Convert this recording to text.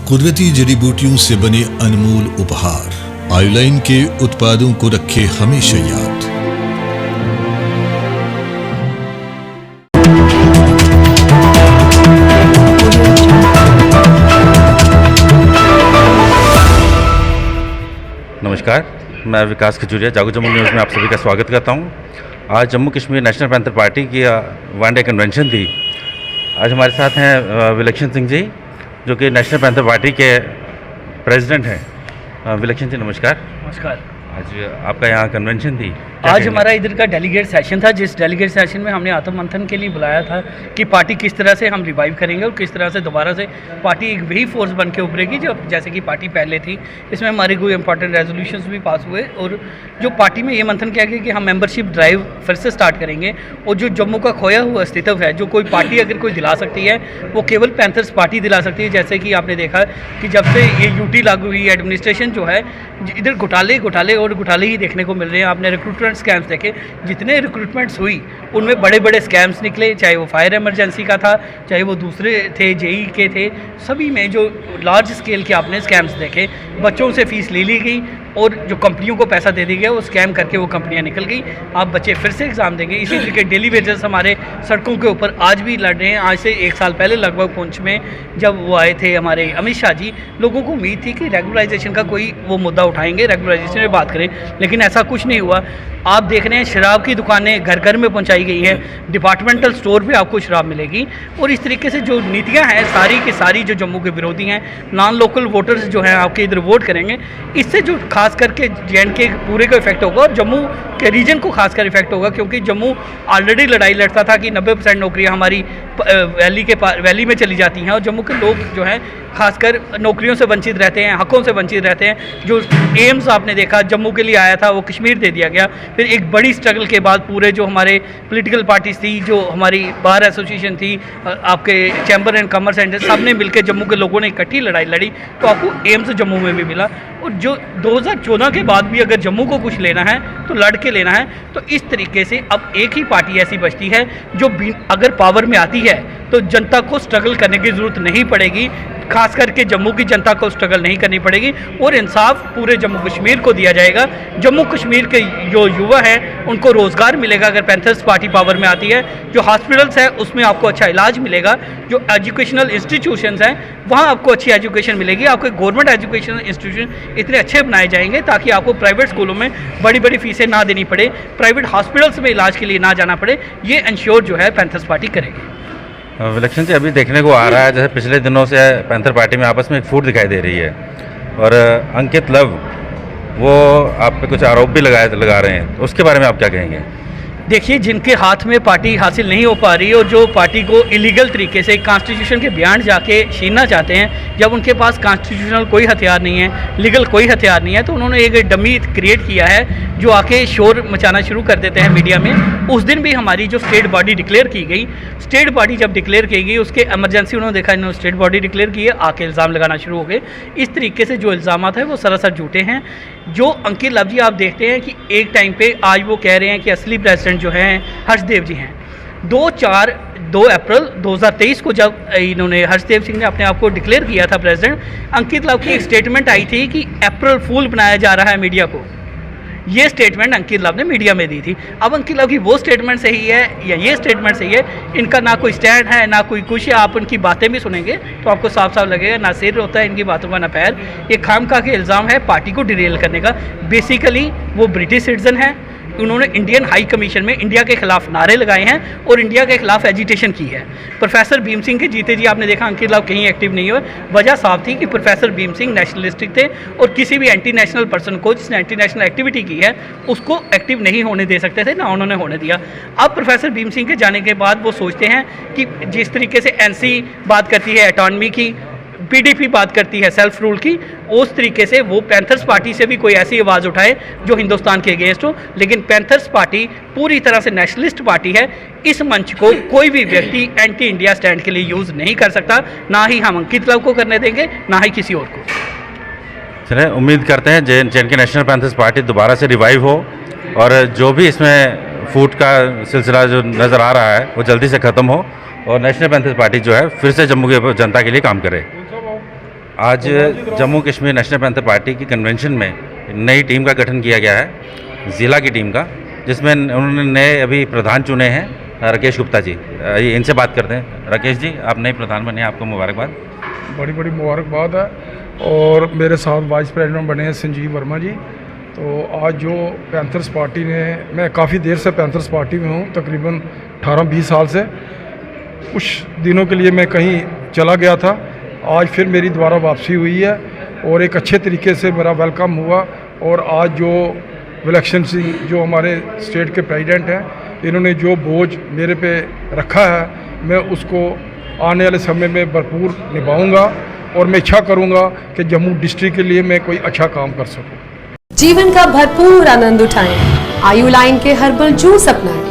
कुदरती जड़ी बूटियों से बने अनमोल उपहार आयुलाइन के उत्पादों को रखे हमेशा याद। नमस्कार, मैं विकास खजूरिया, जागो जम्मू न्यूज़ में आप सभी का स्वागत करता हूं। आज Jammu Kashmir national panther party की वन डे कन्वेंशन थी। आज हमारे साथ हैं विलक्षण सिंह जी, जो कि नेशनल पैंथर पार्टी के प्रेसिडेंट हैं। विलक्षण जी नमस्कार। नमस्कार। आज आपका यहाँ कन्वेंशन थी। आज हमारा इधर का डेलीगेट सेशन था, जिस डेलीगेट सेशन में हमने आत्म मंथन के लिए बुलाया था कि पार्टी किस तरह से हम रिवाइव करेंगे और किस तरह से दोबारा से पार्टी एक वही फोर्स बन के उभरेगी जो जैसे कि पार्टी पहले थी। इसमें हमारे कोई इंपॉर्टेंट रेजोल्यूशंस भी पास हुए और जो पार्टी में ये मंथन किया गया कि हम मेंबरशिप ड्राइव फिर से स्टार्ट करेंगे और जो जम्मू का खोया हुआ अस्तित्व है, जो कोई पार्टी अगर कोई दिला सकती है वो केवल पैंथर्स पार्टी दिला सकती है। जैसे कि आपने देखा कि जब से ये यूटी लागू हुई, एडमिनिस्ट्रेशन जो है इधर घोटाले ही देखने को मिल रहे हैं। आपने रिक्रूटमेंट स्कैम्स देखे, जितने रिक्रूटमेंट्स हुई उनमें बड़े बड़े स्कैम्स निकले, चाहे वो फायर इमरजेंसी का था, चाहे वो दूसरे थे, जेई के थे, सभी में जो लार्ज स्केल के आपने स्कैम्स देखे। बच्चों से फीस ले ली गई और जो कंपनियों को पैसा दे दिया गया, वो स्कैम करके वो कंपनियां निकल गई। आप बच्चे फिर से एग्ज़ाम देंगे। इसी तरीके डेली वेजेस हमारे सड़कों के ऊपर आज भी लड़ रहे हैं। आज से 1 साल पहले लगभग पुंछ में जब वो आए थे हमारे अमित शाह जी, लोगों को उम्मीद थी कि रेगुलराइजेशन का कोई वो मुद्दा उठाएंगे, रेगुलराइजेशन में बात करें, लेकिन ऐसा कुछ नहीं हुआ। आप देख रहे हैं शराब की दुकानें घर घर में पहुंचाई गई हैं, डिपार्टमेंटल स्टोर पे आपको शराब मिलेगी। और इस तरीके से जो नीतियां हैं सारी की सारी जो जम्मू के विरोधी हैं, नॉन लोकल वोटर्स जो हैं आपके इधर वोट करेंगे, इससे जो खास करके JNK के पूरे को इफेक्ट होगा और जम्मू के रीजन को खासकर इफेक्ट होगा। क्योंकि जम्मू ऑलरेडी लड़ाई लड़ता था कि 90% नौकरियां हमारी वैली में चली जाती हैं और जम्मू के लोग जो हैं खासकर नौकरियों से वंचित रहते हैं, हकों से वंचित रहते हैं। जो एम्स आपने देखा जम्मू के लिए आया था वो कश्मीर दे दिया गया। फिर एक बड़ी स्ट्रगल के बाद पूरे जो हमारे पॉलिटिकल पार्टीज थी, जो हमारी बार एसोसिएशन थी, आपके चैम्बर एंड कॉमर्स एंड सब ने मिलकर जम्मू के लोगों ने इकट्ठी लड़ाई लड़ी तो आपको एम्स जम्मू में भी मिला। और जो 2014 के बाद भी अगर जम्मू को कुछ लेना है तो लड़ के लेना है। तो इस तरीके से अब एक ही पार्टी ऐसी बचती है जो अगर पावर में आती है तो जनता को स्ट्रगल करने की ज़रूरत नहीं पड़ेगी, खास करके जम्मू की जनता को स्ट्रगल नहीं करनी पड़ेगी और इंसाफ पूरे जम्मू कश्मीर को दिया जाएगा। जम्मू कश्मीर के जो युवा हैं उनको रोज़गार मिलेगा अगर पैंथर्स पार्टी पावर में आती है। जो हॉस्पिटल्स हैं उसमें आपको अच्छा इलाज मिलेगा। जो एजुकेशनल इंस्टीट्यूशंस हैं वहाँ आपको अच्छी एजुकेशन मिलेगी। आपके गवर्नमेंट एजुकेशनल इंस्टीट्यूशन इतने अच्छे बनाए जाएंगे ताकि आपको प्राइवेट स्कूलों में बड़ी बड़ी फीसें ना देनी पड़े, प्राइवेट हॉस्पिटल्स में इलाज के लिए ना जाना पड़े। ये इंश्योर जो है पैंथर्स पार्टी करेगी। विलक्षण जी, अभी देखने को आ रहा है जैसे पिछले दिनों से पैंथर पार्टी में आपस में एक फूट दिखाई दे रही है और अंकित लव वो आप पे कुछ आरोप भी लगा रहे हैं, तो उसके बारे में आप क्या कहेंगे? देखिए, जिनके हाथ में पार्टी हासिल नहीं हो पा रही और जो पार्टी को इलीगल तरीके से कॉन्स्टिट्यूशन के बियॉन्ड जाके छीनना चाहते हैं, जब उनके पास कॉन्स्टिट्यूशनल कोई हथियार नहीं है, लीगल कोई हथियार नहीं है, तो उन्होंने एक डमी क्रिएट किया है जो आके शोर मचाना शुरू कर देते हैं मीडिया में। उस दिन भी हमारी जो स्टेट बॉडी डिक्लेयर की गई, स्टेट बॉडी जब डिक्लेयर की गई उसके एमरजेंसी उन्होंने देखा, इन्होंने स्टेट बॉडी डिक्लेयर की है, आके इल्ज़ाम लगाना शुरू हो गए। इस तरीके से जो इल्ज़ाम है वो सरासर झूठे हैं। जो अंकित लव जी आप देखते हैं कि एक टाइम पे आज वो कह रहे हैं कि असली प्रेसिडेंट जो हैं हर्षदेव जी हैं। 2 अप्रैल 2023 को जब इन्होंने हर्षदेव सिंह ने अपने आप को डिक्लेयर किया था प्रेसिडेंट, अंकित लव की एक स्टेटमेंट आई थी कि अप्रैल फूल बनाया जा रहा है मीडिया को। ये स्टेटमेंट अंकित लव ने मीडिया में दी थी। अब अंकित लव की वो स्टेटमेंट सही है या ये स्टेटमेंट सही है, इनका ना कोई स्टैंड है ना कोई कुछ है। आप उनकी बातें भी सुनेंगे तो आपको साफ साफ लगेगा ना सिर होता है इनकी बातों का ना पैर। ये खामखा के इल्ज़ाम है पार्टी को डिरेल करने का। बेसिकली वो ब्रिटिश सिटीजन है, उन्होंने इंडियन हाई कमीशन में इंडिया के खिलाफ नारे लगाए हैं और इंडिया के खिलाफ एजिटेशन की है। प्रोफेसर भीम सिंह के जीते जी आपने देखा अंकित लव कहीं एक्टिव नहीं हुए। वजह साफ थी कि प्रोफेसर भीम सिंह नेशनलिस्टिक थे और किसी भी एंटी नेशनल पर्सन को जिसने एंटी नेशनल एक्टिविटी की है उसको एक्टिव नहीं होने दे सकते थे, ना उन्होंने होने दिया। अब प्रोफेसर भीम सिंह के जाने के बाद वो सोचते हैं कि जिस तरीके से NC बात करती है ऑटोनॉमी की, PDP बात करती है सेल्फ रूल की, उस तरीके से वो पैंथर्स पार्टी से भी कोई ऐसी आवाज़ उठाए जो हिंदुस्तान के अगेंस्ट हो। लेकिन पैंथर्स पार्टी पूरी तरह से नेशनलिस्ट पार्टी है। इस मंच को कोई भी व्यक्ति एंटी इंडिया स्टैंड के लिए यूज़ नहीं कर सकता, ना ही हम अंकित लव को करने देंगे ना ही किसी और को। चलिए, उम्मीद करते हैं JNK नेशनल पैंथर्स पार्टी दोबारा से रिवाइव हो और जो भी इसमें फूट का सिलसिला जो नज़र आ रहा है वो जल्दी से ख़त्म हो और नेशनल पैंथर्स पार्टी जो है फिर से जम्मू की जनता के लिए काम करे। आज Jammu Kashmir national panther party की कन्वेंशन में नई टीम का गठन किया गया है, ज़िला की टीम का, जिसमें उन्होंने नए अभी प्रधान चुने हैं राकेश गुप्ता जी। इनसे बात करते हैं। राकेश जी, आप नए प्रधान बने, आपको मुबारकबाद। बड़ी बड़ी मुबारकबाद है। और मेरे साथ वाइस प्रेसिडेंट बने हैं संजीव वर्मा जी। तो आज जो पैंथर्स पार्टी ने, मैं काफ़ी देर से पैंथर्स पार्टी में हूँ, तकरीबन 18-20 साल से। कुछ दिनों के लिए मैं कहीं चला गया था, आज फिर मेरी दोबारा वापसी हुई है और एक अच्छे तरीके से मेरा वेलकम हुआ। और आज जो विलक्षण सिंह जो हमारे स्टेट के प्रेसिडेंट हैं, इन्होंने जो बोझ मेरे पे रखा है, मैं उसको आने वाले समय में भरपूर निभाऊंगा और मैं इच्छा करूंगा कि जम्मू डिस्ट्रिक्ट के लिए मैं कोई अच्छा काम कर सकूं। जीवन का भरपूर आनंद उठाएं, आयु लाइन के हर्बल जूस अपनाएं।